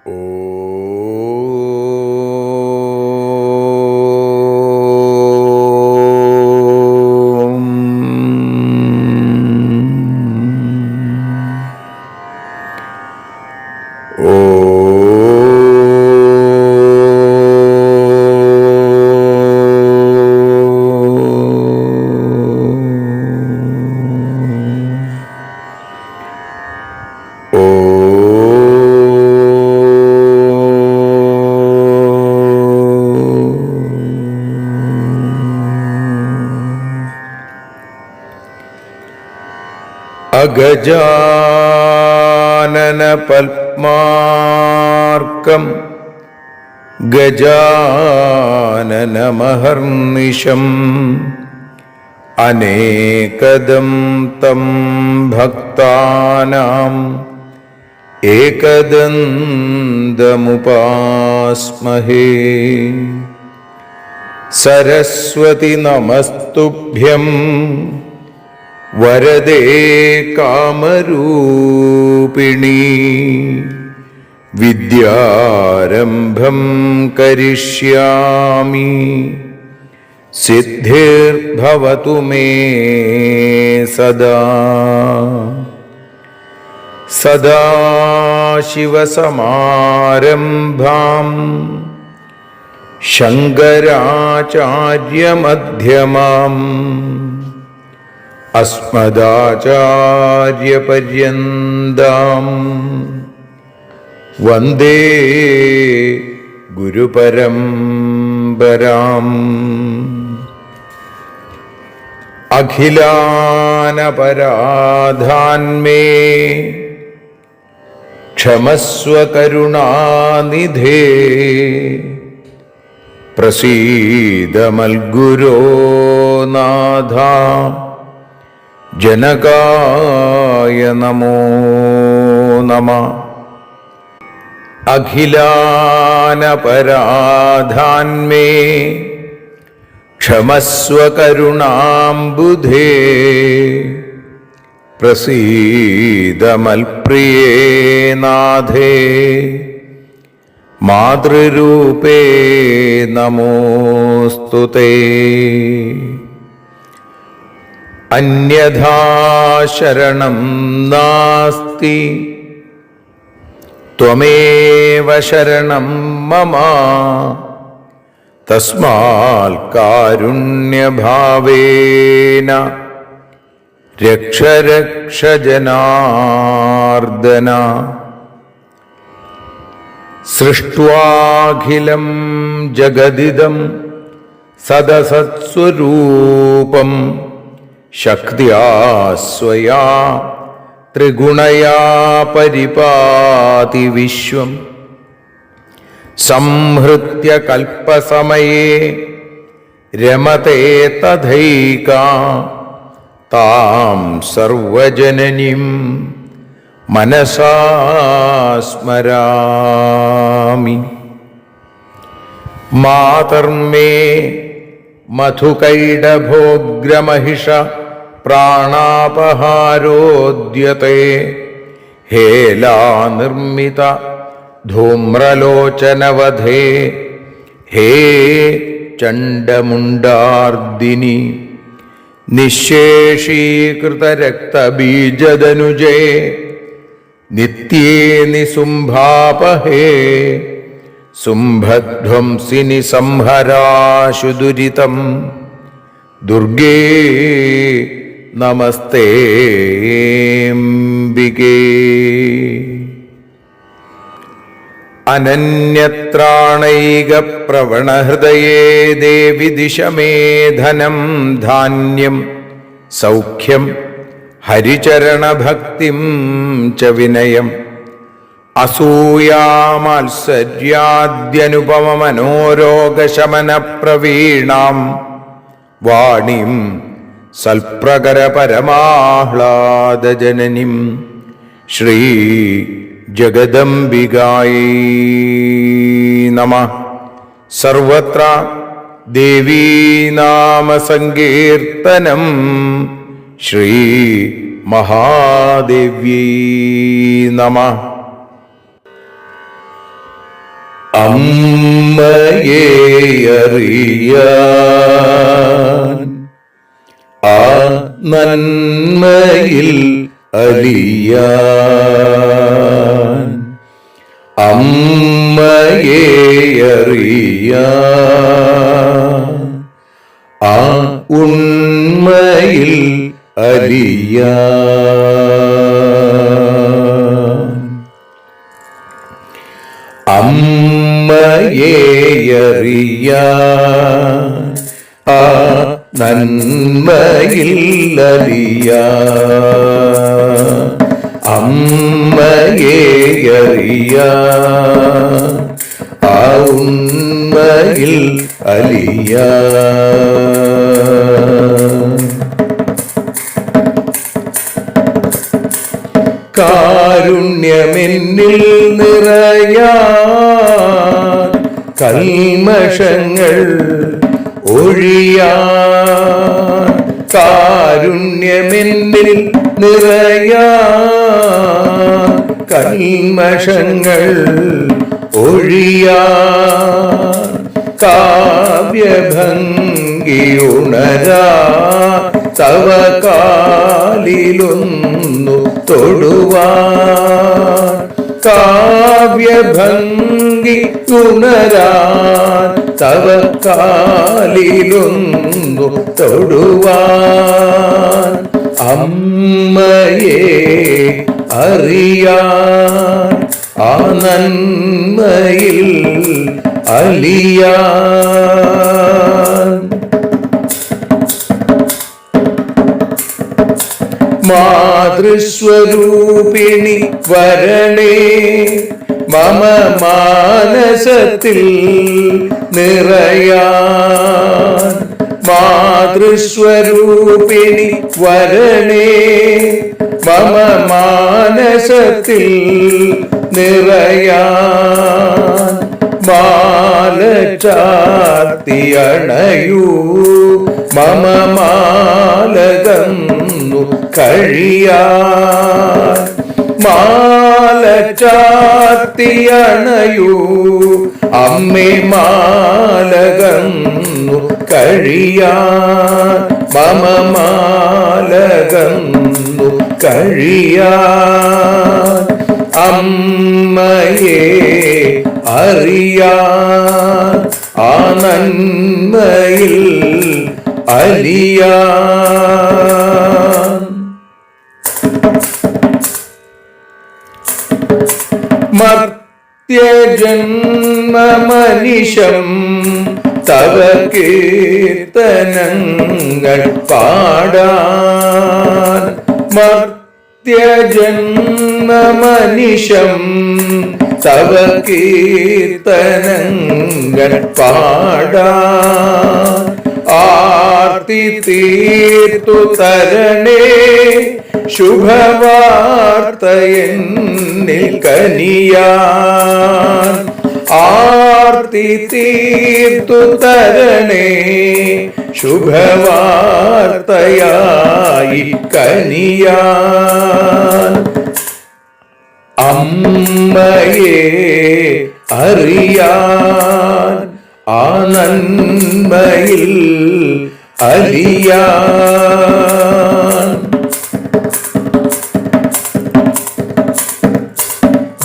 അഗജാനന പത്മാർക്കം ഗജാനനമഹർനിശം അനേകദം തം ഭക്താനാം ഏകദന്തമുപാസ്മഹേ. സരസ്വതി നമസ്തുഭ്യം വരദേ കാമരൂപിണി. വിദ്യാരംഭം കരിഷ്യാമി സിദ്ധിർഭവതു മേ സദാ. സദാശിവസമാരംഭാം ശങ്കരാചാര്യമധ്യമാം അസ്മദാചാര്യപര്യന്താം വന്ദേ ഗുരുപരമ്പരാം. അഖിലാനപരാധാന്മേ ക്ഷമസ്വ കരുണാനിധേ. പ്രസീദ മൽഗുരോ നാഥ ജനകായ നമോ നമഃ. അഖിലാനപരാധാന്മേ ക്ഷമസ്വ കരുണാംബുധേ. പ്രസീദ മൽപ്രിയേ നാഥേ മാതൃരൂപേ നമോസ്തുതേ. അന്യഥാ ശരണം നാസ്തി ത്വമേവ ശരണം മമ. തസ്മാൽ കാരുണ്യഭാവേന രക്ഷ രക്ഷ ജനാർദ്ദന. സൃഷ്ട്വാഖിലം ജഗദിദം സദസത്സ്വരൂപം ശക്ത്യാ സ്വയാ ത്രിഗുണയാ പരിപാതി വിശ്വം. സംഹൃത്യ കൽപ്പസമയേ രമതേ തഥൈകാ താം സർവജനനീം മനസാ സ്മരാമി. മാതർമേ മധുകൈടഭോഗ്രമഹിഷ പ്രാണാപഹാരോദ്യത്തെ. ഹേലാനിർമ്മിത ധൂമ്രലോചനവധേ. ഹേ ചണ്ഡമുണ്ഡാർദിനി നിശേഷീകൃതരക്തബീജദനുജേ. നിത്യേ നിസുംഭാപഹേ സുംഭധ്വംസിനി സംഹരാശു ദുരിതം. ദുർഗേ നമസ്തേംബികേ. അനന്യത്രാണൈകപ്രവണഹൃദയേ ദേവി ദിശ മേ ധനം ധാന്യം സൗഖ്യം ഹരിചരണഭക്തിം ച വിനയം. അസൂയാമാത്സര്യാദ്യനുപമമനോരോഗശമനപ്രവീണാം വാണിം സൽപ്രകരപരമാഹ്ലാദജനനിം ശ്രീ ജഗദംബികായൈ നമഃ. സർവത്ര ദേവീനാമസങ്കീർത്തനം ശ്രീ മഹാദേവ്യൈ നമഃ. അമ്മയെ അറിയാൻ ആ നന്മയിൽ അലിയാൻ അമ്മയെ അറിയാൻ ആ ഉണ്മയിൽ അലിയാൻ അമ്മയെ അറിയാൻ ആ നന്മയിൽ അലിയാൻ അമ്മയെ അറിയാൻ ആ ഉണ്മയിൽ അലിയാൻ കാരുണ്യമെന്നിൽ നിറയാൻ കൽമഷങ്ങൾ ഒഴിയാൻ കാരുണ്യമെന്നിൽ നിറയാൻ കൽമഷങ്ങൾ ഒഴിയാൻ കാവ്യഭംഗി ഉണരാ തവ കാലിലൊന്നു തൊടുവാൻ കാവ്യഭംഗി ഉണരാൻ തവ കാലിലൊന്നു തൊടുവാൻ അമ്മയെ അറിയാൻ ആ നന്മയിൽ അലിയാൻ മാതൃസ്വരൂപിണി വരണേ മമ മാനസത്തിൽ നിറയാൻ മാതൃസ്വരൂപിണി വരണേ മമ മാനസത്തിൽ നിറയാൻ മാല ചാർത്തിയണയൂ മമ മാലകന്നു കഴിയാൻ മാല ചാർത്തിയണയൂ അമ്മേ മാലകന്നു കഴിയാൻ മമ മാലകന്നു കഴിയാൻ അമ്മയെ അറിയാൻ ആ നന്മയിൽ അലിയാൻ മർത്യജന്മമനിശം തവ കീർത്തനങ്ങൾ പാടാൻ മർത്യജന്മമനിശം തവ കീർത്തനങ്ങൾ പാടാൻ ആർത്തി തീർത്തു തരണേ ശുഭവാർത്തയെന്നിൽ കനിയാൻ ആർത്തി തീർത്തു തരണേ ശുഭവാർത്തയായി കനിയാൻ അമ്മയെ അറിയാൻ ആ നന്മയിൽ അലിയാൻ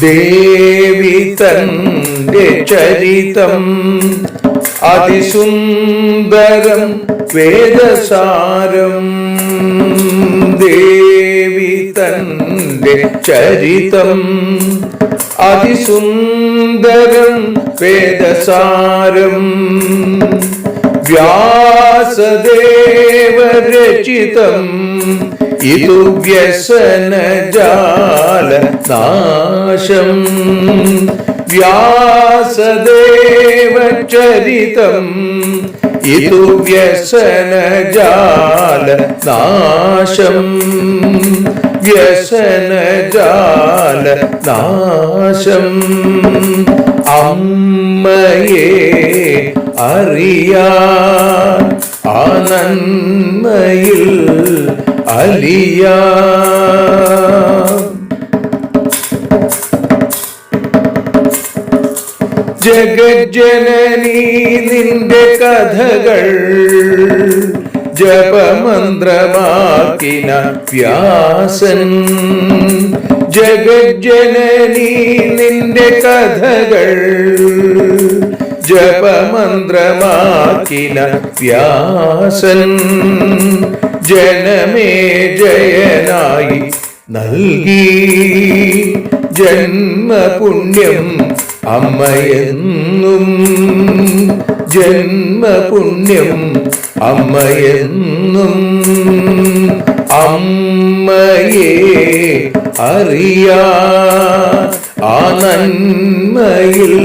ദേവി തന്റെ ചരിതം അതിസുന്ദരം വേദസാരം ദേവി തന്റെ ചരിതം അതിസുന്ദരം വേദസാരം വ്യാസദേവരചിതം ഇതു വ്യസനജാലനാശം വ്യാസദേവചരിതം ഇതു വ്യസനജാലനാശം വ്യസനജാലനാശം അമ്മയെ അറിയാൻ ആ നന്മയിൽ അലിയാൻ ജഗജ്ജനനീ നിന്റെ കഥകൾ ജപമന്ത്രമാക്കിന വ്യാസൻ. ജഗജ്ജനനീ നിന്റെ കഥകൾ ജപമന്ത്രമാക്കിന വ്യാസൻ. ജനമേ ജയനായി നൽകി ജന്മപുണ്യം അമ്മയെന്നും. ജന്മപുണ്യം അമ്മയെന്നും. അമ്മയെ അറിയാ ആ നന്മയിൽ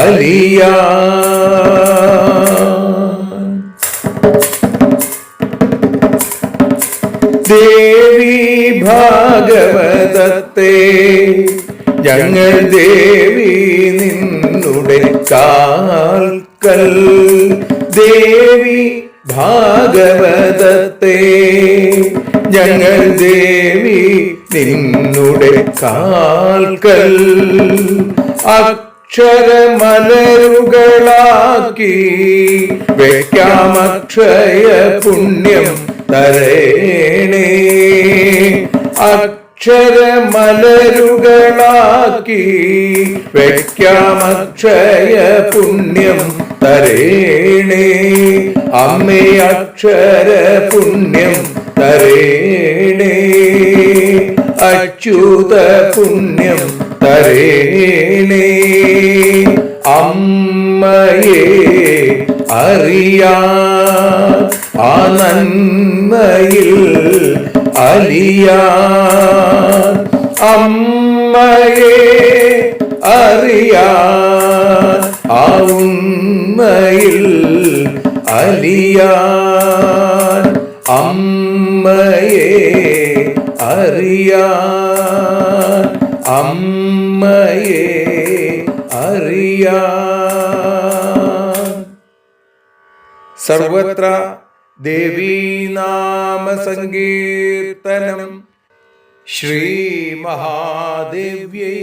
അലിയാ. ദേവി ഭാഗവതത്തെ ഞങ്ങൾ ദേവി നിന്നുടെ കാൽക്കൽ. ദേവി ഭാഗവതത്തെ ഞങ്ങൾ ദേവി നിന്നുടെ കാൽക്കൽ. അക്ഷരമലരുകളാക്കി വെക്കാമക്ഷയ പുണ്യം തരേണേ. അക്ഷരമലരുകളാക്കി വെക്കാമക്ഷയ പുണ്യം തരേണേ. അമ്മേ അക്ഷര പുണ്യം തരേണേ. അച്യുത പുണ്യം തരേണേ. അമ്മയെ അറിയാ ആ നന്മയിൽ അലിയാ. അമ്മയെ അറിയാ ആ ഉണ്മയിൽ അലിയാ. അമ്മയെ അറിയാ. അമ്മയെ അറിയാ. സർവത്ര ദേവീനാമ സങ്കീർത്തനം. ശ്രീ മഹാദേവ്യൈ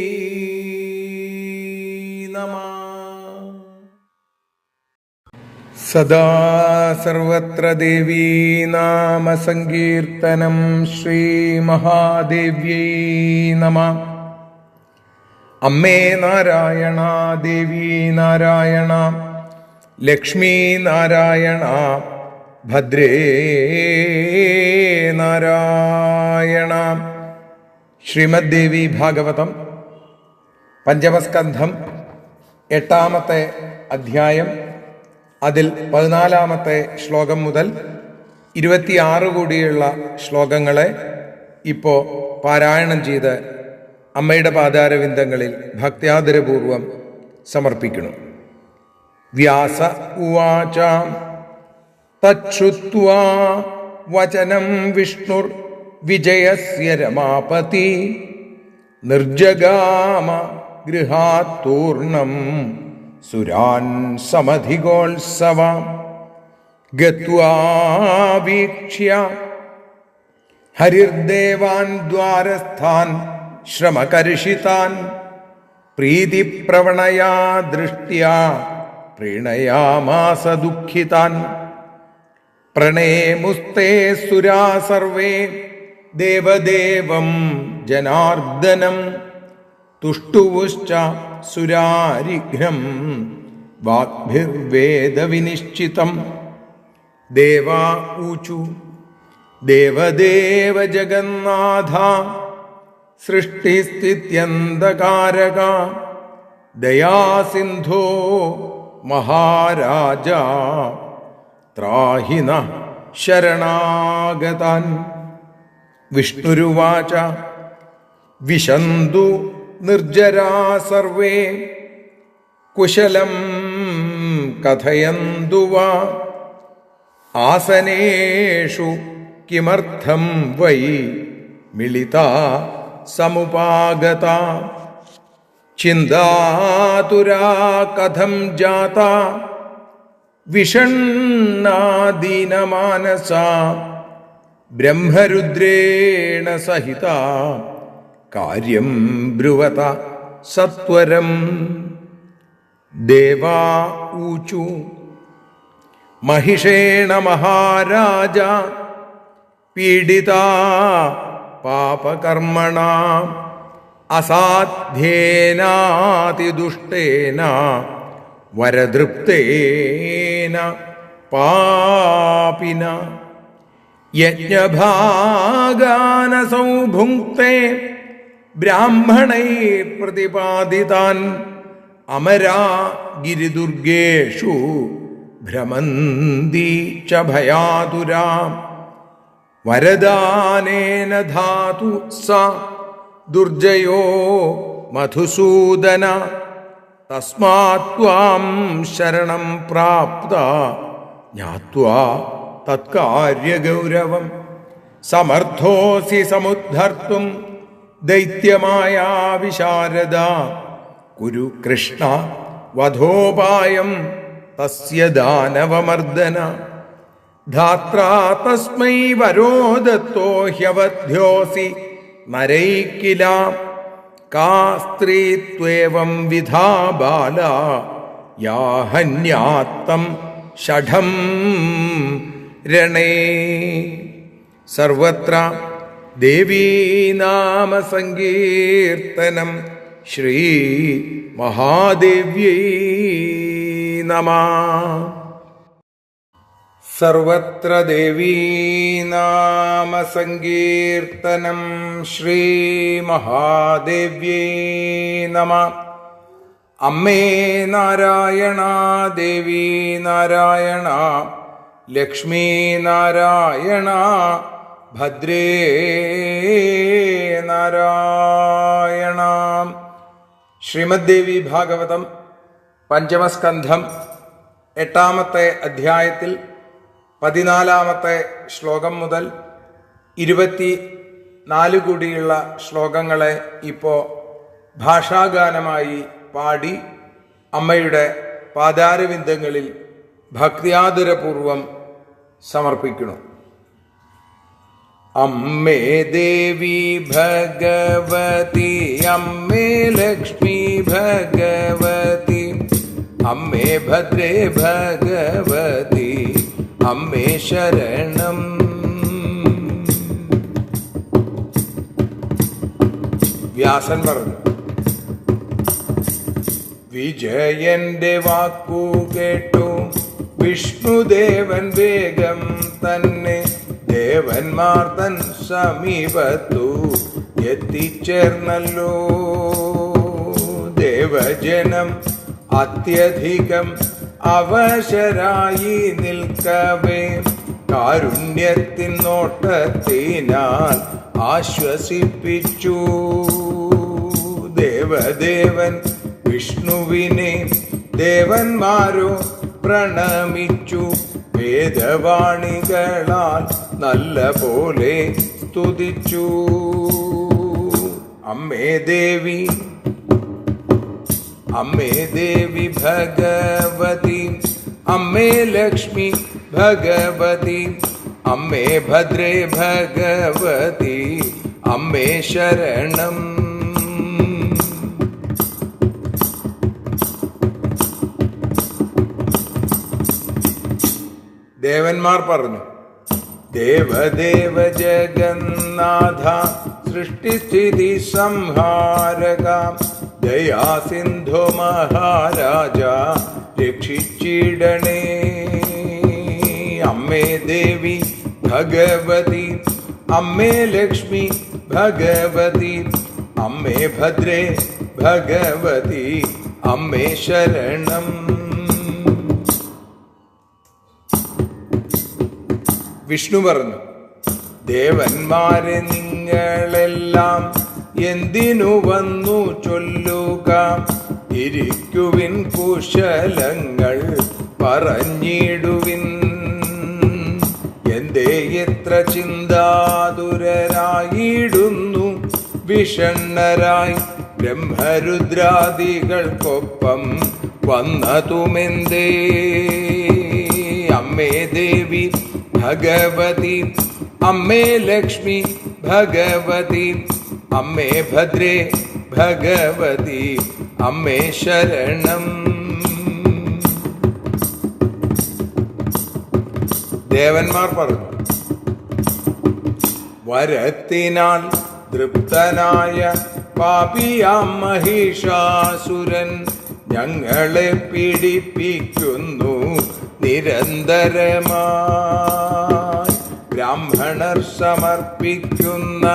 നമഃ. സദാ സർവത്ര ദേവീനാമ സങ്കീർത്തനം. ശ്രീ മഹാദേവ്യൈ നമഃ. അമ്മേ നാരായണ, ദേവി നാരായണ, ലക്ഷ്മി നാരായണ, ഭദ്രേ നാരായണ. ശ്രീമദ് ദേവി ഭാഗവതം പഞ്ചമസ്കന്ധം 8-ാമത്തെ അധ്യായം. അതിൽ 14-ാമത്തെ ശ്ലോകം മുതൽ 26 കൂടിയുള്ള ശ്ലോകങ്ങളെ ഇപ്പോൾ പാരായണം ചെയ്ത് അമ്മയുടെ പാദാരവിന്ദങ്ങളിൽ ഭക്ത്യാദരപൂർവം സമർപ്പിക്കുന്നു. വ്യാസ ഉവാച തച്ഛുത്വാ വചനം വിഷ്ണുർ വിജയസ്യ രമാപതി നിർജഗാമ ഗൃഹാത്തൂർണം സുരാൻ സമധികോത്സവം ഗത്വാ വീക്ഷ്യ ഹരിർദേവാൻ ദ്വാരസ്ഥാൻ ശ്രമകർഷിതാൻ പ്രീതിപ്രവണയാ ദൃഷ്ട്യാ പ്രീണയാമാസ ദുഃഖിതാൻ. പ്രണേമുസ്തേ സുരാ സർവേ ദേവദേവം ജനാർദ്ദനം തുഷ്ടുവുശ്ച സുരാരിഘ്നം വാഗ്ഭിർവേദവിനിശ്ചിതം. ദേവാ ഊചു ദേവദേവ ജഗന്നാഥ സൃഷ്ടിസ്ഥിത്യന്തകാരക ദയാസിന്ധോ മഹാരാജ ത്രാഹി നഃ ശരണാഗതാൻ. വിഷ്ണുരുവാച വിശന്തു നിർജരാ സർവേ കുശലം കഥയന്തു വാ ആസനേഷു കിമർത്ഥം വൈ മിളിതാ സമുപാഗതാ. ചിന്താതുരാ കഥം ജാതാ വിഷണ്ണാദീനമാനസാ ബ്രഹ്മരുദ്രേണ സഹിതാ കാര്യം ബ്രുവത സത്വരം. ദേവാ ഊചു महिषेण महाराज पीडिता पापकर्मणा असाध्येनातिदुष्टेन वरदृप्तेन पापिना यज्ञभागानसौ भुङ्क्ते ब्राह्मणैः प्रतिपादितान् अमरा गिरिदुर्गेषु भ्रमन्ति च भयातुरा वरदानेन धातु स दुर्जयो मधुसूदन तस्मात् त्वां शरणं प्राप्ता ज्ञात्वा तत्कार्यगौरवं समर्थोऽसि समुद्धर्तुं दैत्यमाया विशारदा कुरु कृष्ण वधोपायं तस्य दानवमर्दन धात्रा तस्मै वरो दत्तो ह्यवध्योऽसि नरैः किल का स्त्री त्वेवं विधा बाला या हन्यात्तं षडं रणे। सर्वत्र देवी नाम संकीर्तनं श्री महादेव्यै नमः। सर्वत्र देवी नाम संकीर्तनं श्री महादेव्यै नमः। अम्मे नारायण देवी नारायण लक्ष्मी नारायण भद्रे नारायण। ശ്രീമദ്ദേവി ഭാഗവതം പഞ്ചമസ്കന്ധം 8-ാമത്തെ അധ്യായത്തിൽ 14-ാമത്തെ ശ്ലോകം മുതൽ 24 കൂടിയുള്ള ശ്ലോകങ്ങളെ ഇപ്പോൾ ഭാഷാഗാനമായി പാടി അമ്മയുടെ പാദാരവിന്ദങ്ങളിൽ ഭക്തിയാദരപൂർവം സമർപ്പിക്കുന്നു. അമ്മേ ദേവി ഭഗവതി അമ്മേ ലക്ഷ്മി ഭഗവതി അമ്മേ ഭദ്രേ ഭഗവതി അമ്മേ ശരണം. വ്യാസൻ പറഞ്ഞു, വിജയന്റെ വാക്കു കേട്ടു വിഷ്ണുദേവൻ വേഗം തന്നെ ദേവന്മാർ തൻ സമീപത്തു എത്തിച്ചേർന്നല്ലോ. ദേവജനം അത്യധികം അവശരായി നിൽക്കവേ കാരുണ്യത്തിൻ നോട്ടത്തിനാൽ ആശ്വസിപ്പിച്ചു. ദേവദേവൻ വിഷ്ണുവിനെ ദേവന്മാരോ പ്രണമിച്ചു. വേദവാണികളാൽ നല്ല പോലെ സ്തുതിച്ചു. അമ്മേ ദേവി ഭഗവതി അമ്മേ ലക്ഷ്മി ഭഗവതി അമ്മേ ഭദ്രേ ഭഗവതി അമ്മേ ശരണം. ദേവന്മാർ പറഞ്ഞു, ദേവദേവ ജഗന്നാഥ സൃഷ്ടിസ്ഥിതി സംഹാരക ദയാസിന്ധു മഹാരാജ രക്ഷിച്ചിടണേ. അമ്മേ ദേവി ഭഗവതി അമ്മേ ലക്ഷ്മി ഭഗവതി അമ്മേ ഭദ്രേ ഭഗവതി അമ്മേ ശരണം. വിഷ്ണു പറഞ്ഞു, ദേവന്മാരെ നിങ്ങളെല്ലാം എന്തിനു വന്നു ചൊല്ലുക. ഇരിക്കുവിൻ കുശലങ്ങൾ പറഞ്ഞിടുവിൻ. എന്തേ എത്ര ചിന്താതുരരായിടുന്നു വിഷണ്ണരായി ബ്രഹ്മരുദ്രാദികൾക്കൊപ്പം വന്നതുമെന്തേ. അമ്മേ ദേവി ഭഗവതി അമ്മേ ലക്ഷ്മി ഭഗവതി അമ്മേ ഭദ്രേ ഭഗവതി അമ്മേ ശരണം. ദേവന്മാർ പറഞ്ഞു, വരത്തിനാൽ തൃപ്തനായ പാപിയാം മഹിഷാസുരൻ ഞങ്ങളെ പീഡിപ്പിക്കുന്നു നിരന്തരമായി. ബ്രാഹ്മണർ സമർപ്പിക്കുന്ന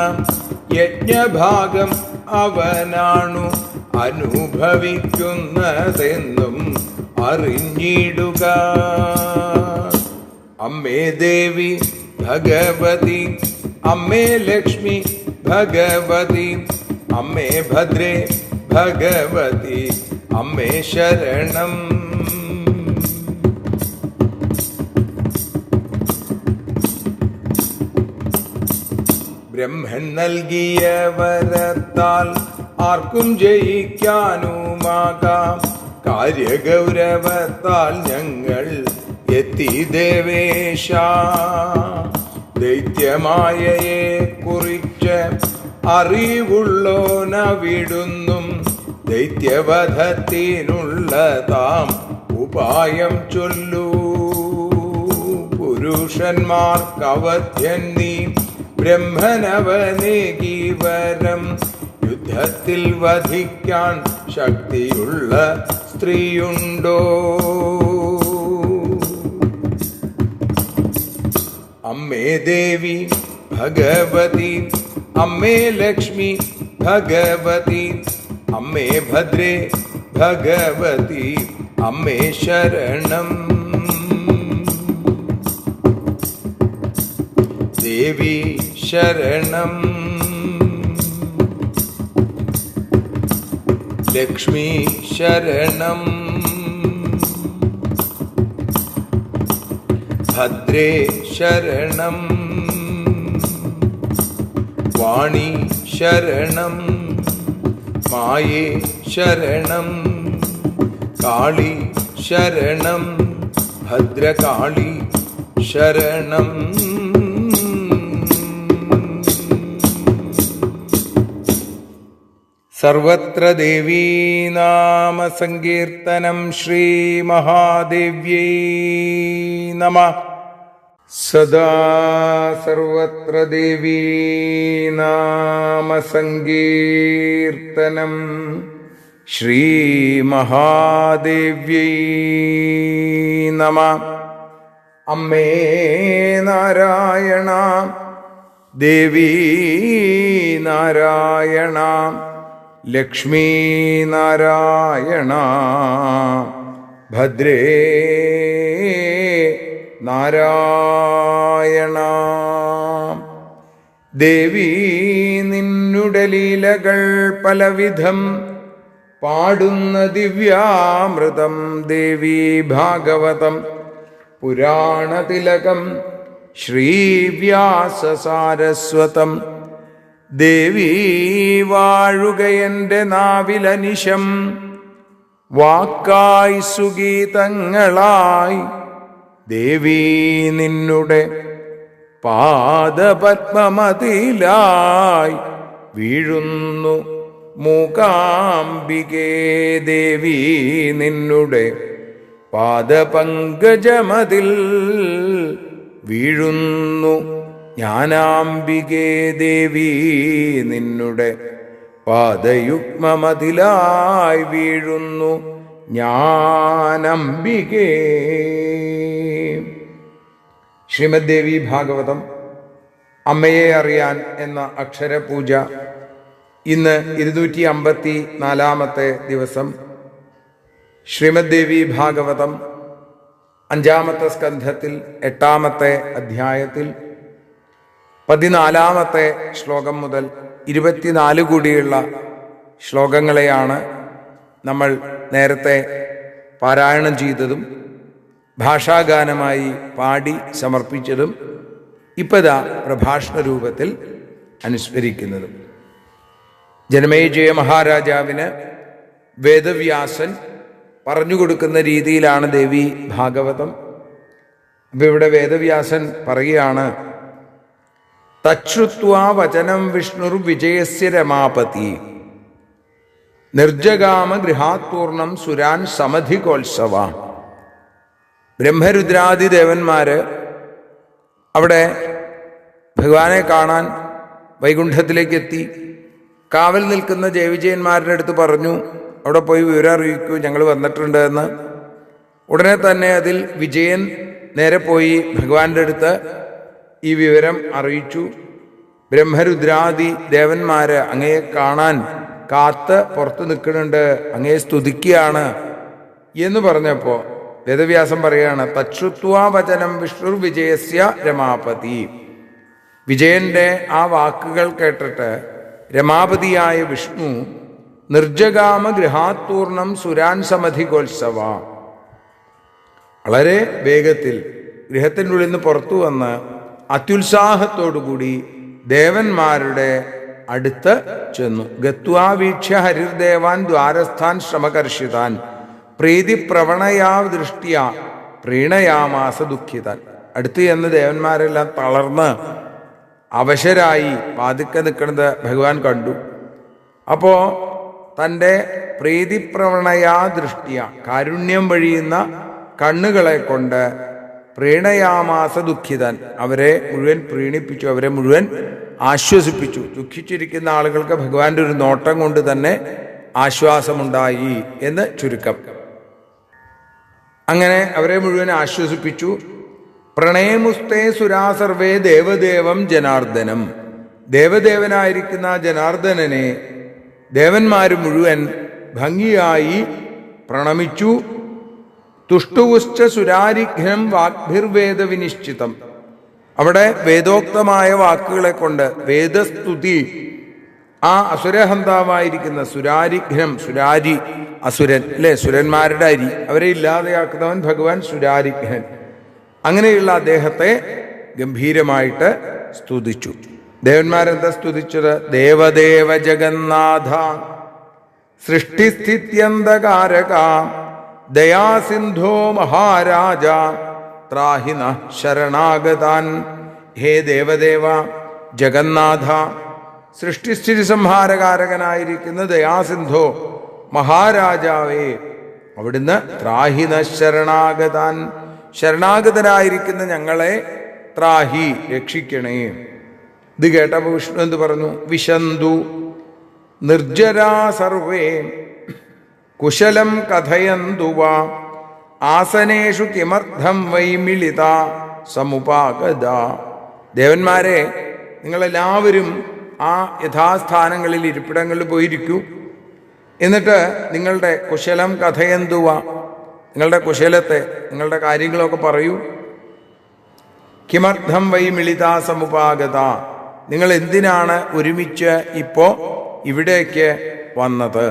യജ്ഞഭാഗം അവനാണു അനുഭവിക്കുന്നതെന്നും അറിഞ്ഞിടുക. അമ്മേ ദേവി ഭഗവതി, അമ്മേ ലക്ഷ്മി ഭഗവതി, അമ്മേ ഭദ്രേ ഭഗവതി, അമ്മേ ശരണം. ബ്രഹ്മൻ നൽകിയ വരത്താൽ ആർക്കും ജയിക്കാനുമാകാം. കാര്യഗൗരവത്താൽ ഞങ്ങൾ എത്തി ദേവേശ. ദൈത്യമായയെ കുറിച്ച് അറിവുള്ളോനവിടുന്നും ദൈത്യവധത്തിനുള്ളതാം ഉപായം ചൊല്ലൂ. പുരുഷന്മാർക്കവധ്യൻ നീ ബ്രഹ്മനവനേകീവരം. യുദ്ധത്തിൽ വധിക്കാൻ ശക്തിയുള്ള സ്ത്രീയുണ്ടോ? അമ്മേ ദേവി ഭഗവതി, അമ്മേ ലക്ഷ്മി ഭഗവതി, അമ്മേ ഭദ്രേ ഭഗവതി, അമ്മേ ശരണം. ദേവി ശരണം. ലക്ഷ്മി ശരണം. ഭദ്രേ ശരണം. വാണി ശരണം. മായേ ശരണം. കാളി ശരണം. ഭദ്രകാളി ശരണം. സർവത്ര ദേവീ നാമ സങ്കീർത്തനം. ശ്രീ മഹാദേവ്യൈ നമഃ. സദാ സർവത്ര ദേവീ നാമ സങ്കീർത്തനം. ശ്രീ മഹാദേവ്യൈ നമഃ. അമ്മേ നാരായണ, ദേവീ നാരായണ, ലക്ഷ്മീ നാരായണ, ഭദ്രേ നാരായണ. ദേവീ നിന്നുടെ ലീലകൾ പലവിധം പാടുന്ന ദിവ്യാമൃതം. ദേവീ ഭാഗവതം പുരാണതിലകം ശ്രീവ്യാസസാരസ്വതം. ദേവീ വാഴുകയെൻ്റെ നാവിലനിശം, വാക്കായി സുഗീതങ്ങളായി. ദേവീ നിന്നുടെ പാദപത്മമതിലായി വീഴുന്നു മൂകാംബികേ. ദേവീ നിന്നുടെ പാദപങ്കജമതിൽ വീഴുന്നു ജ്ഞാനാംബികേ. ദേവീ നിന്നുടെ പാദയുഗ്മമതിലായി വീഴുന്നു ജ്ഞാനംബികേ. ശ്രീമദ് ദേവി ഭാഗവതം അമ്മയെ അറിയാൻ എന്ന അക്ഷരപൂജ ഇന്ന് 254 ദിവസം. ശ്രീമദ് ദേവി ഭാഗവതം 5-ാമത്തെ സ്കന്ധത്തിൽ 8-ാമത്തെ അധ്യായത്തിൽ 14-ാമത്തെ ശ്ലോകം മുതൽ 24 കൂടിയുള്ള ശ്ലോകങ്ങളെയാണ് നമ്മൾ നേരത്തെ പാരായണം ചെയ്തതും ഭാഷാഗാനമായി പാടി സമർപ്പിച്ചതും ഇപ്പതാ പ്രഭാഷണ രൂപത്തിൽ അനുസ്മരിക്കുന്നതും. ജനമേജയ മഹാരാജാവിന് വേദവ്യാസൻ പറഞ്ഞുകൊടുക്കുന്ന രീതിയിലാണ് ദേവി ഭാഗവതം. അപ്പം ഇവിടെ വേദവ്യാസൻ പറയുകയാണ്, തച്ഛ്രുത്വാ വചനം വിഷ്ണുർ വിജയസ്യ രമാപതി നിർജഗാമ ഗൃഹാത്പൂർണം സുരാൻ സമധികോത്സവ. ബ്രഹ്മരുദ്രാദി ദേവന്മാര് അവിടെ ഭഗവാനെ കാണാൻ വൈകുണ്ഠത്തിലേക്ക് എത്തി. കാവൽ നിൽക്കുന്ന ജയവിജയന്മാരുടെ അടുത്ത് പറഞ്ഞു, അവിടെ പോയി വിവരം അറിയിക്കൂ, ഞങ്ങൾ വന്നിട്ടുണ്ട് എന്ന്. ഉടനെ തന്നെ അതിൽ വിജയൻ നേരെ പോയി ഭഗവാന്റെ അടുത്ത് ഈ വിവരം അറിയിച്ചു. ബ്രഹ്മരുദ്രാദി ദേവന്മാര് അങ്ങയെ കാണാൻ കാത്ത് പുറത്ത് നിൽക്കുന്നുണ്ട്, അങ്ങയെ സ്തുതിക്കുകയാണ് എന്ന് പറഞ്ഞപ്പോൾ വേദവ്യാസം പറയാണ്, തച്ഛുത്വാ വചനം വിഷ്ണുർ വിജയസ്യ രമാപതി. വിജയന്റെ ആ വാക്കുകൾ കേട്ടിട്ട് രമാപതിയായ വിഷ്ണു നിർജഗാമ ഗൃഹാത്തൂർണം സുരാൻ സമധികോത്സവ, വളരെ വേഗത്തിൽ ഗൃഹത്തിൻ്റെ ഉള്ളിൽ നിന്ന് പുറത്തു വന്ന് അത്യുത്സാഹത്തോടുകൂടി ദേവന്മാരുടെ അടുത്ത് ചെന്നു. ഗത്വാ വീക്ഷ്യ ഹരിർദേവാൻ ദ്വാരസ്ഥാൻ ശ്രമകർഷിതാൻ പ്രീതിപ്രവണയാ ദൃഷ്ടിയ പ്രീണയാമാസ ദുഃഖിതാൻ. അടുത്ത് ചെന്ന് ദേവന്മാരെല്ലാം തളർന്ന് അവശരായി പാതിക്കെ നിൽക്കുന്നത് ഭഗവാൻ കണ്ടു. അപ്പോൾ തൻ്റെ പ്രീതിപ്രവണയാ ദൃഷ്ടിയ, കാരുണ്യം വഴിയുന്ന കണ്ണുകളെ കൊണ്ട് പ്രീണയാമാസ ദുഃഖിതൻ, അവരെ മുഴുവൻ പ്രീണിപ്പിച്ചു, അവരെ മുഴുവൻ ആശ്വസിപ്പിച്ചു. ദുഃഖിച്ചിരിക്കുന്ന ആളുകൾക്ക് ഭഗവാന്റെ ഒരു നോട്ടം കൊണ്ട് തന്നെ ആശ്വാസമുണ്ടായി എന്ന് ചുരുക്കം. അങ്ങനെ അവരെ മുഴുവൻ ആശ്വസിപ്പിച്ചു. പ്രണയമുസ്തേ സുരാസർവേ ദേവദേവം ജനാർദ്ദനം, ദേവദേവനായിരിക്കുന്ന ജനാർദ്ദനനെ ദേവന്മാർ മുഴുവൻ ഭംഗിയായി പ്രണമിച്ചു. തുഷ്ടുവുശ്ച സുരാരിഘ്നം വാഗ്ഭിർവേദവിനിശ്ചിതം, അവിടെ വേദോക്തമായ വാക്കുകളെ കൊണ്ട് വേദസ്തുതി ആ അസുരഹന്താവായിരിക്കുന്ന സുരാരിഘ്നം, സുരാരി അസുരൻ അല്ലെ, സുരന്മാരുടെ അരി, അവരെ ഇല്ലാതെയാക്കുന്നവൻ ഭഗവാൻ സുരാരിഘ്നൻ. അങ്ങനെയുള്ള അദ്ദേഹത്തെ ഗംഭീരമായിട്ട് സ്തുതിച്ചു. ദേവന്മാരെന്താ സ്തുതിച്ചത്? ദേവദേവ ജഗന്നാഥ സൃഷ്ടിസ്ഥിത്യന്തകാരക ദയാസിന്ധോ മഹാരാജ ത്രാഹിന ശരണാഗതാൻ. ഹേ ദേവദേവ ജഗന്നാഥ, സൃഷ്ടിസ്ഥിതി സംഹാരകാരകനായിരിക്കുന്ന ദയാസിന്ധോ മഹാരാജാവേ, അവിടുന്ന് ത്രാഹിന ശരണാഗതാൻ, ശരണാഗതരായിരിക്കുന്ന ഞങ്ങളെ ത്രാഹി രക്ഷിക്കണേ. ഇത് കേട്ടപ്പോൾ വിഷ്ണു എന്ത് പറഞ്ഞു? വിശന്തു നിർജ്ജരാ സർവേ കുശലം കഥയന്തു വാ ആസനേഷു കിമർത്ഥം വൈമിളിത സമുപാഗത. ദേവന്മാരെ, നിങ്ങളെല്ലാവരും ആ യഥാസ്ഥാനങ്ങളിൽ ഇരിപ്പിടങ്ങളിൽ പോയിരിക്കൂ. എന്നിട്ട് നിങ്ങളുടെ കുശലം കഥയന്തുവ, നിങ്ങളുടെ കുശലത്തെ, നിങ്ങളുടെ കാര്യങ്ങളൊക്കെ പറയൂ. കിമർത്ഥം വൈ മിളിത സമുപാഗത, നിങ്ങൾ എന്തിനാണ് ഒരുമിച്ച് ഇപ്പോ ഇവിടേക്ക് വന്നത്?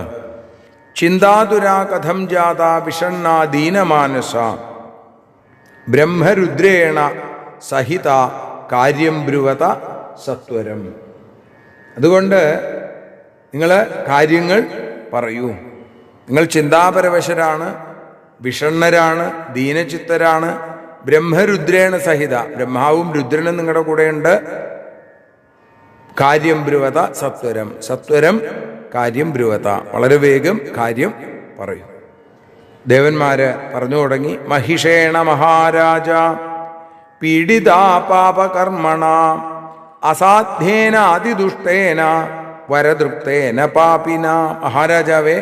ചിന്താതുരാ കഥം ജാത വിഷണ്ണ ദീനമാനസ ബ്രഹ്മരുദ്രേണ സഹിത കാര്യം ബ്രുവത സത്വരം. അതുകൊണ്ട് നിങ്ങൾ കാര്യങ്ങൾ പറയൂ. നിങ്ങൾ ചിന്താപരവശരാണ്, വിഷണ്ണരാണ്, ദീനചിത്തരാണ്. ബ്രഹ്മരുദ്രേണ സഹിത, ബ്രഹ്മാവും രുദ്രനും നിങ്ങളുടെ കൂടെയുണ്ട്. കാര്യം ബ്രുവത സത്വരം, സത്വരം കാര്യം ബ്രുവത, വളരെ വേഗം കാര്യം പറയൂ. ദേവന്മാര് പറഞ്ഞു തുടങ്ങി. മഹിഷേണ മഹാരാജ പീഡിതാ പാപകർമ്മണ അസാധ്യേന അതിദുഷ്ടേന വരതൃപ്തേന പാപിന. മഹാരാജാവേ,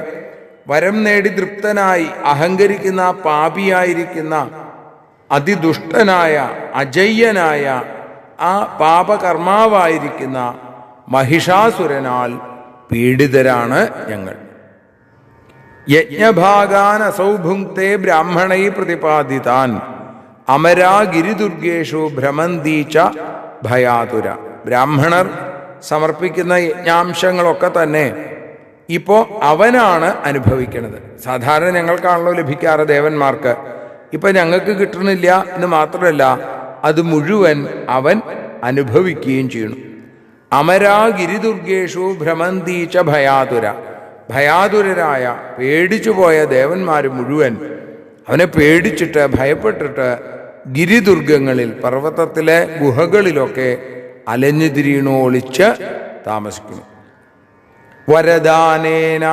വരം നേടി തൃപ്തനായി അഹങ്കരിക്കുന്ന പാപിയായിരിക്കുന്ന അതിദുഷ്ടനായ അജയ്യനായ ആ പാപകർമാവായിരിക്കുന്ന മഹിഷാസുരനാൽ പീഡിതരാണ് ഞങ്ങൾ. യജ്ഞഭാഗാൻ അസൗഭുങ്ക്തേ ബ്രാഹ്മണൈ പ്രതിപാദിതാൻ അമരാ ഗിരിദുർഗേഷു ഭ്രമന്തീച്ച ഭയാതുര. ബ്രാഹ്മണർ സമർപ്പിക്കുന്ന യജ്ഞാംശങ്ങളൊക്കെ തന്നെ ഇപ്പോൾ അവനാണ് അനുഭവിക്കുന്നത്. സാധാരണ ഞങ്ങൾക്കാണല്ലോ ലഭിക്കാറ് ദേവന്മാർക്ക്, ഇപ്പം ഞങ്ങൾക്ക് കിട്ടണില്ല എന്ന് മാത്രമല്ല, അത് മുഴുവൻ അവൻ അനുഭവിക്കുകയും ചെയ്യുന്നു. അമരാ ഗിരിദുർഗേഷു ഭ്രമന്തീച്ച ഭയാതുര. ഭയാതുരരായ പേടിച്ചുപോയ ദേവന്മാർ മുഴുവൻ അവനെ പേടിച്ചിട്ട് ഭയപ്പെട്ടിട്ട് ഗിരിദുർഗങ്ങളിൽ, പർവ്വതത്തിലെ ഗുഹകളിലൊക്കെ അലഞ്ഞു തിരിയണു, ഒളിച്ച് താമസിക്കുന്നു. വരദാനേന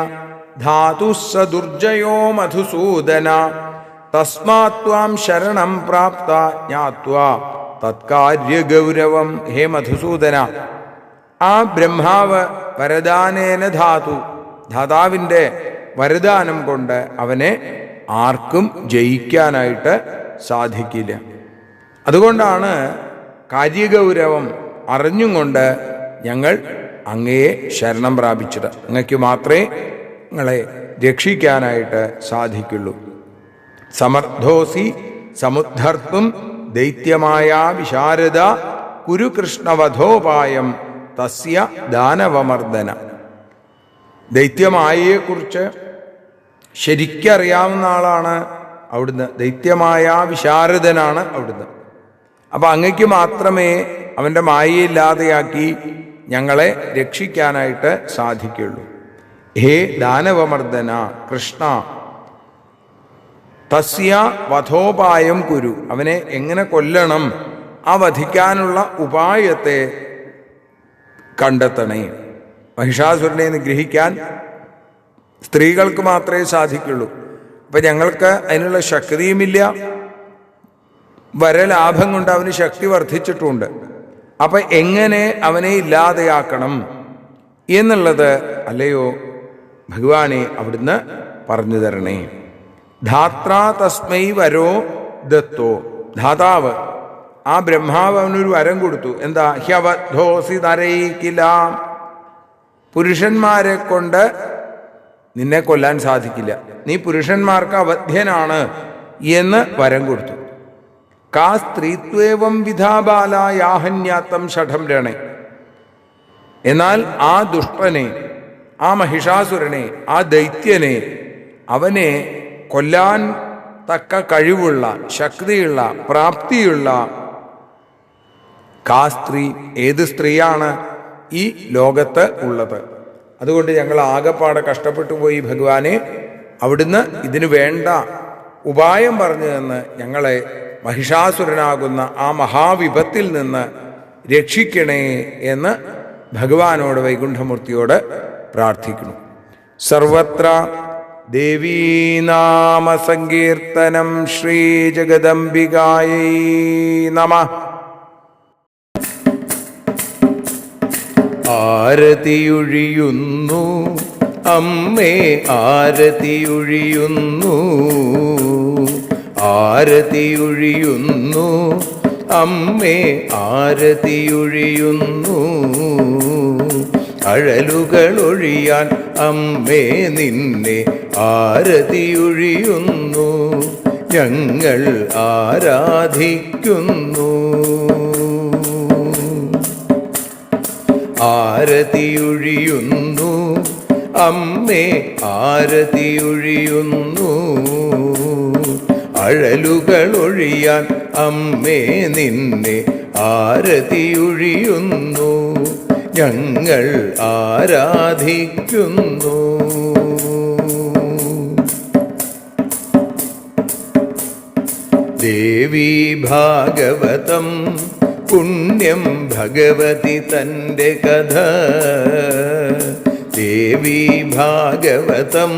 ധാതുസ്സ ദുർജയോ മധുസൂദന തസ്മാത് ത്വാം ശരണം പ്രാപ്ത ജ്ഞാത്വാ തത്കാര്യഗൗരവം. ഹേ മധുസൂദന, ആ ബ്രഹ്മാവ് വരദാനേന ധാതു, ധാതാവിൻ്റെ വരദാനം കൊണ്ട് അവനെ ആർക്കും ജയിക്കാനായിട്ട് സാധിക്കില്ല. അതുകൊണ്ടാണ് കാര്യഗൗരവം അറിഞ്ഞും കൊണ്ട് ഞങ്ങൾ അങ്ങയെ ശരണം പ്രാപിച്ചത്. അങ്ങയ്ക്ക് മാത്രമേ നിങ്ങളെ രക്ഷിക്കാനായിട്ട് സാധിക്കുള്ളൂ. സമർത്ഥോസി സമുദ്ധർത്തും ദൈത്യമായ വിശാരദ കുരുകൃഷ്ണവധോപായം തസ്യ ദാനവമർദ്ദന. ദൈത്യമായയെക്കുറിച്ച് ശരിക്കറിയാവുന്ന ആളാണ് അവിടുന്ന്. ദൈത്യമായ വിശാരദനാണ് അവിടുന്ന്. അപ്പം അങ്ങയ്ക്ക് മാത്രമേ അവൻ്റെ മായയില്ലാതെയാക്കി ഞങ്ങളെ രക്ഷിക്കാനായിട്ട് സാധിക്കുള്ളൂ. ഹേ ദാനവമർദ്ദന കൃഷ്ണ, തസ്യ വധോപായം കുരു, അവനെ എങ്ങനെ കൊല്ലണം, ആ വധിക്കാനുള്ള ഉപായത്തെ കണ്ടെത്തണേ. മഹിഷാസുരനെ നിഗ്രഹിക്കാൻ സ്ത്രീകൾക്ക് മാത്രമേ സാധിക്കുള്ളൂ. അപ്പം ഞങ്ങൾക്ക് അതിനുള്ള ശക്തിയുമില്ല, വരലാഭം കൊണ്ട് അവന് ശക്തി വർദ്ധിച്ചിട്ടുണ്ട്. അപ്പം എങ്ങനെ അവനെ ഇല്ലാതെയാക്കണം എന്നുള്ളത് അല്ലയോ ഭഗവാനെ അവിടുന്ന് പറഞ്ഞു തരണേ. ധാത്രാ തസ്മൈ വരോ ദത്തോ, ധാതാവ് ആ ബ്രഹ്മാവ് അവനൊരു വരം കൊടുത്തു. എന്താ? ഹ്യവധോസി നരൈകില, പുരുഷന്മാരെ കൊണ്ട് നിന്നെ കൊല്ലാൻ സാധിക്കില്ല, നീ പുരുഷന്മാർക്ക് അവധ്യനാണ് എന്ന് വരം കൊടുത്തു. കാ സ്ത്രീത്വേവം വിധാബാലായാഹന്യാത്തം ഷഠം രണേ. എന്നാൽ ആ ദുഷ്ടനെ, ആ മഹിഷാസുരനെ, ആ ദൈത്യനെ, അവനെ കൊല്ലാൻ തക്ക കഴിവുള്ള, ശക്തിയുള്ള, പ്രാപ്തിയുള്ള കാ സ്ത്രീ, ഏത് സ്ത്രീയാണ് ഈ ലോകത്ത് ഉള്ളത്? അതുകൊണ്ട് ഞങ്ങൾ ആകെപ്പാടെ കഷ്ടപ്പെട്ടു പോയി ഭഗവാനെ. അവിടുന്ന് ഇതിനു വേണ്ട ഉപായം പറഞ്ഞു തന്ന് ഞങ്ങളെ മഹിഷാസുരനാകുന്ന ആ മഹാവിപത്തിൽ നിന്ന് രക്ഷിക്കണേ എന്ന് ഭഗവാനോട്, വൈകുണ്ഠമൂർത്തിയോട് പ്രാർത്ഥിക്കുന്നു. സർവത്ര ദേവീനാമ സങ്കീർത്തനം. ശ്രീ ജഗദംബികായൈ നമഃ. ആരതിയൊഴിയുന്നു അമ്മേ, ആരതിയൊഴിയുന്നു, ആരതിയൊഴിയുന്നു അമ്മേ, ആരതിയൊഴിയുന്നു. അഴലുകളൊഴിയാൻ അമ്മേ നിന്നെ ആരതിയൊഴിയുന്നു, ഞങ്ങൾ ആരാധിക്കുന്നു. ആരതിയൊഴിയുന്നു അമ്മേ, ആരതിയൊഴിയുന്നു. അഴലുകളൊഴിയാൻ അമ്മേ നിന്നെ ആരതിയൊഴിയുന്നു, ഞങ്ങൾ ആരാധിക്കുന്നു. ദേവി ഭാഗവതം പുണ്യം ഭഗവതി തൻ്റെ കഥ. ദേവി ഭാഗവതം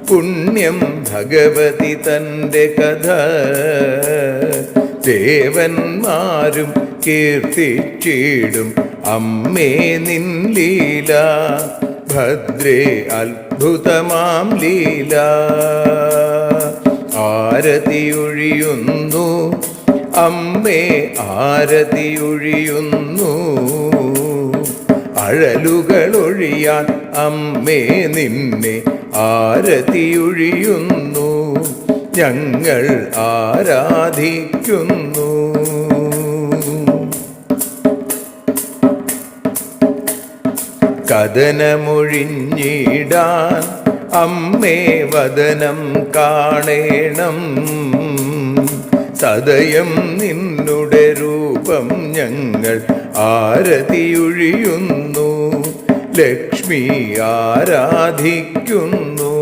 പുണ്യം ഭഗവതി തൻ്റെ കഥ. ദേവന്മാരും കീർത്തിച്ചിടും അമ്മേ നിൻ ലീല, ഭദ്രേ അത്ഭുതമാം ലീല. ആരതിയൊഴിയുന്നു അമ്മേ, ആരതിയൊഴിയുന്നു. അഴലുകളൊഴിയാൻ അമ്മേ നിന്നെ ആരതിയൊഴിയുന്നു, ഞങ്ങൾ ആരാധിക്കുന്നു. കഥനമൊഴിഞ്ഞിടാൻ അമ്മേ വദനം കാണേണം, സദയം നിന്നുടെ രൂപം ഞങ്ങൾ ആരതിയൊഴിയുന്നു, ലക്ഷ്മി ആരാധിക്കുന്നു.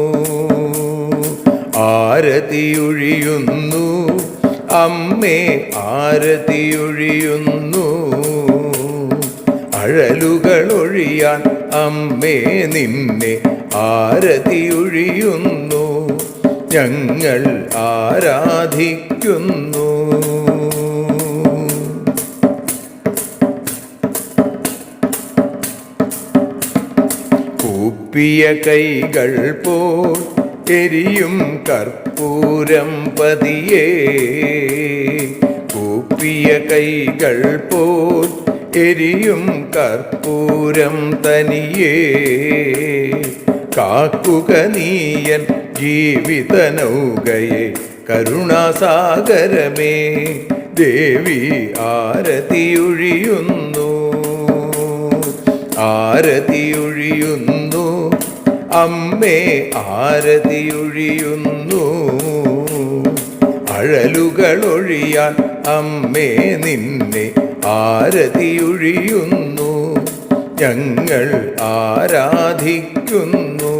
ആരതിയൊഴിയുന്നു അമ്മേ, ആരതിയൊഴിയുന്നു. അഴലുകളൊഴിയാൻ അമ്മേ നിന്നെ ആരതിയൊഴിയുന്നു, ഞങ്ങൾ ആരാധിക്കുന്നു. കൂപ്പിയ കൈകൾ പോൽ എരിയും കർപ്പൂരം പതിയേ. കൂപ്പിയ കൈകൾ പോൽ എരിയും കർപ്പൂരം തനിയേ. കാക്കുക നീയൻ ജീവിത നൗകയെ കരുണാസാഗരമേ. ദേവി ആരതിയൊഴിയുന്നു, ആരതിയൊഴിയുന്നു. അമ്മേ ആരതിയൊഴിയുന്നു. അഴലുകളൊഴിയാൻ അമ്മേ നിന്നെ ആരതിയൊഴിയുന്നു. ഞങ്ങൾ ആരാധിക്കുന്നു.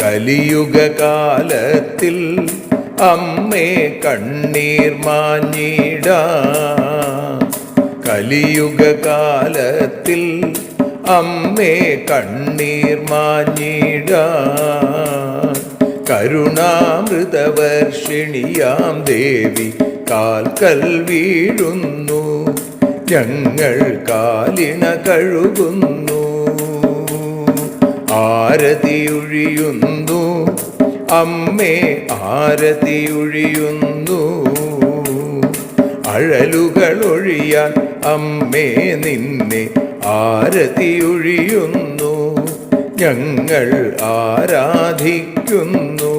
കലിയുഗകാലത്തിൽ അമ്മേ കണ്ണീർ മാഞ്ഞിടാം. കലിയുഗകാലത്തിൽ അമ്മേ കണ്ണീർ മാഞ്ഞിടാം. കരുണാമൃതവർഷിണിയാം ദേവി കാൽക്കൽ വീഴുന്നു. ഞങ്ങൾ കാലിണ കഴുകുന്നു. ആരതിയൊഴിയുന്നു അമ്മേ ആരതിയൊഴിയുന്നു. അഴലുകളൊഴിയാൻ അമ്മേ നിന്നെ ആരതിയൊഴിയുന്നു. ഞങ്ങൾ ആരാധിക്കുന്നു.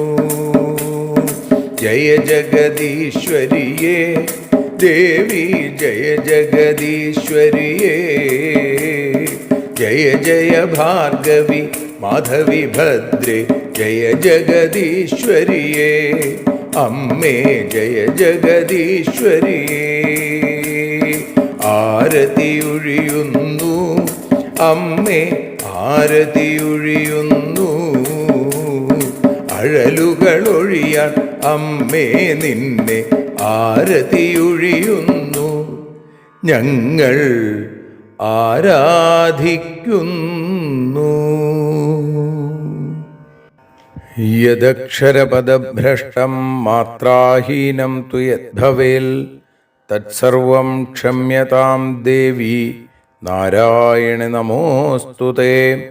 ജയ ജഗദീശ്വരിയേ ദേവി ജയ ജഗദീശ്വരിയേ. ജയ ജയ ഭാർഗവി മാധവി ഭദ്രേ ജയ ജഗദീശ്വരിയേ. അമ്മേ ജയ ജഗദീശ്വരിയേ. ആരതിയൊഴിയുന്നു അമ്മേ ആരതിയൊഴിയുന്നു. അഴലുകളൊഴിയാൻ അമ്മേ നിന്നെ ആരതിയൊഴിയുന്നു. ഞങ്ങൾ ആരാധിക്കുന്നു. യദക്ഷരപദഭ്രഷ്ടം മാത്രാഹീനം തു യദ്ഭവേൽ തത്സർവം ക്ഷമ്യതാം ദേവി നാരായണി നമോസ്തുതേ.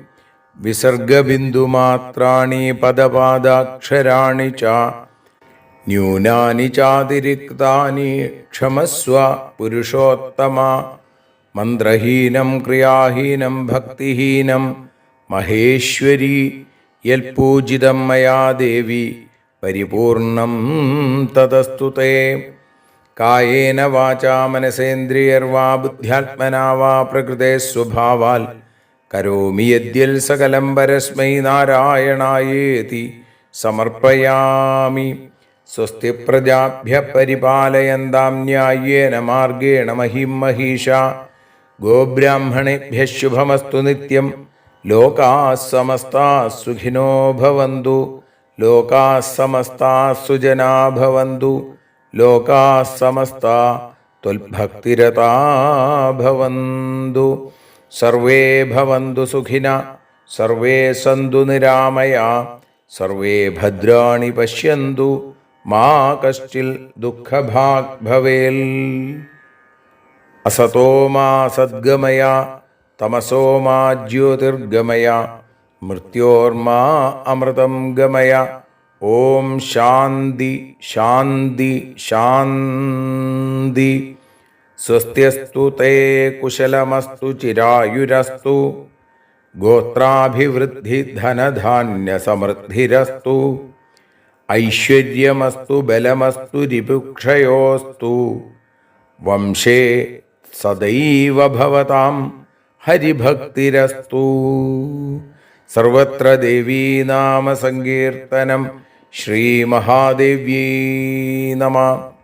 വിസർഗബിന്ദുമാത്രാണി പദപാദാക്ഷരാണി ച ന്യൂനാനി ചാതിരിക്താനി ക്ഷമസ്വ പുരുഷോത്തമ. മന്ത്രഹീനം ക്രിയാഹീനം ഭക്തിഹീനം മഹേശ്വരി യൽപൂജിതം മയാ ദേവി പരിപൂർണം തതസ്തു തേ. കായേന വാചാ മനസേന്ദ്രിയർവാ ബുദ്ധ്യാത്മനാ വാ പ്രകൃതേ സ്വഭാവാൽ കരോമി യദ്യൽ സകലം പരസ്മൈ നാരായണായേതി സമർപ്പയാമി. സ്വസ്തി പ്രജാഭ്യഃ പരിപാലയന്താം ന്യായേന മാർഗേണ മഹിം മഹീഷാ. ഗോബ്രാഹ്മണേഭ്യഃ ശുഭമസ്തു നിത്യം. ലോകാഃ സമസ്താഃ സുഖിനോ ഭവന്തു. ലോകാഃ സമസ്താഃ സുജനാഃ ഭവന്തു. ലോകാഃ സമസ്താഃ ത്വൽഭക്തിരതാഃ ഭവന്തു. സർവേ ഭവന്തു സുഖിനഃ സർവേ സന്തു നിരാമയാഃ. സർവേ ഭദ്രാണി പശ്യന്തു മാ കശ്ചിൽ ദുഃഖഭാഗ് ഭവേൽ. അസതോ മാ സദ്ഗമയ തമസോ മാ ജ്യോതിർഗമയ മൃത്യോർമാ അമൃതം ഗമയ. ഓം ശാന്തി ശാന്തി ശാന്തി. സ്വസ്ത്യസ്തു തേ കുശലമസ്തു ചിരായുരസ്തു. ഗോത്രാഭിവൃദ്ധി ധനധാന്യ സമൃദ്ധിരസ്തു. ഐശ്വര്യമസ്തു ബലമസ്തു രിപുക്ഷയോസ്തു. വംശേ സദൈവ ഭവതാം ഹരിഭക്തിരസ്തു. സർവത്ര ദേവീനാമ സങ്കീർത്തനം. ശ്രീമഹാദേവ്യൈ നമഃ.